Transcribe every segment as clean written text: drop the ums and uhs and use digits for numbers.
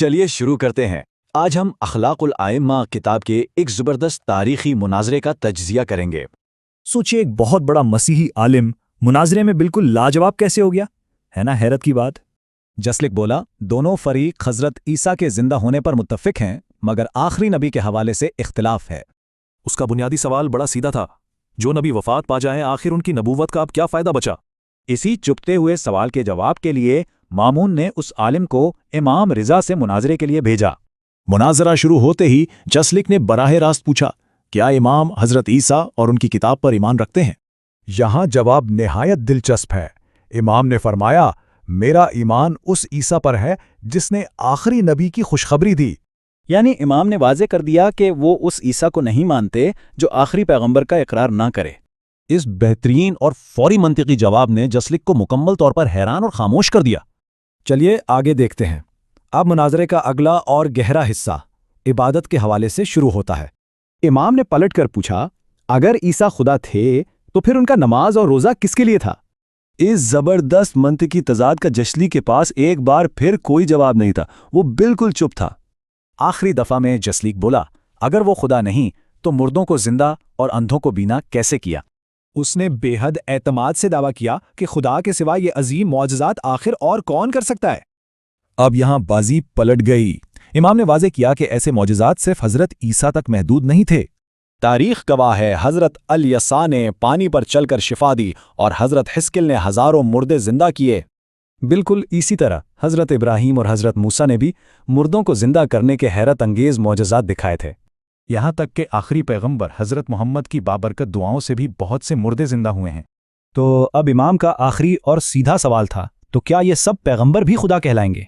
چلیے شروع کرتے ہیں۔ آج ہم اخلاق الائمہ کتاب کے ایک زبردست تاریخی مناظرے کا تجزیہ کریں گے۔ سوچئے ایک بہت بڑا مسیحی عالم مناظرے میں بالکل لاجواب کیسے ہو گیا، ہے نا حیرت کی بات؟ جسلک بولا، دونوں فریق حضرت عیسیٰ کے زندہ ہونے پر متفق ہیں، مگر آخری نبی کے حوالے سے اختلاف ہے۔ اس کا بنیادی سوال بڑا سیدھا تھا، جو نبی وفات پا جائیں آخر ان کی نبوت کا اب کیا فائدہ بچا؟ اسی چپتے ہوئے سوال کے جواب کے لیے مامون نے اس عالم کو امام رضا سے مناظرے کے لیے بھیجا۔ مناظرہ شروع ہوتے ہی جسلک نے براہ راست پوچھا، کیا امام حضرت عیسیٰ اور ان کی کتاب پر ایمان رکھتے ہیں؟ یہاں جواب نہایت دلچسپ ہے۔ امام نے فرمایا، میرا ایمان اس عیسیٰ پر ہے جس نے آخری نبی کی خوشخبری دی۔ یعنی امام نے واضح کر دیا کہ وہ اس عیسیٰ کو نہیں مانتے جو آخری پیغمبر کا اقرار نہ کرے۔ اس بہترین اور فوری منطقی جواب نے جسلک کو مکمل طور پر حیران اور خاموش کر دیا۔ چلیے آگے دیکھتے ہیں۔ اب مناظرے کا اگلا اور گہرا حصہ عبادت کے حوالے سے شروع ہوتا ہے۔ امام نے پلٹ کر پوچھا، اگر عیسیٰ خدا تھے تو پھر ان کا نماز اور روزہ کس کے لیے تھا؟ اس زبردست منطقی تضاد کا جسلی کے پاس ایک بار پھر کوئی جواب نہیں تھا، وہ بالکل چپ تھا۔ آخری دفعہ میں جسلیک بولا، اگر وہ خدا نہیں تو مردوں کو زندہ اور اندھوں کو بینا کیسے کیا؟ اس نے بے حد اعتماد سے دعویٰ کیا کہ خدا کے سوا یہ عظیم معجزات آخر اور کون کر سکتا ہے؟ اب یہاں بازی پلٹ گئی۔ امام نے واضح کیا کہ ایسے معجزات صرف حضرت عیسیٰ تک محدود نہیں تھے۔ تاریخ گواہ ہے، حضرت الیسع نے پانی پر چل کر شفا دی اور حضرت حزقیل نے ہزاروں مردے زندہ کیے۔ بالکل اسی طرح حضرت ابراہیم اور حضرت موسیٰ نے بھی مردوں کو زندہ کرنے کے حیرت انگیز معجزات دکھائے تھے۔ یہاں تک کہ آخری پیغمبر حضرت محمد کی بابرکت دعاؤں سے بھی بہت سے مردے زندہ ہوئے ہیں۔ تو اب امام کا آخری اور سیدھا سوال تھا، تو کیا یہ سب پیغمبر بھی خدا کہلائیں گے؟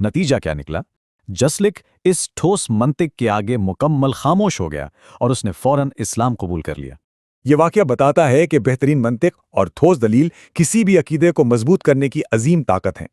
نتیجہ کیا نکلا؟ جسلک اس ٹھوس منطق کے آگے مکمل خاموش ہو گیا اور اس نے فوراً اسلام قبول کر لیا۔ یہ واقعہ بتاتا ہے کہ بہترین منطق اور ٹھوس دلیل کسی بھی عقیدے کو مضبوط کرنے کی عظیم طاقت ہیں۔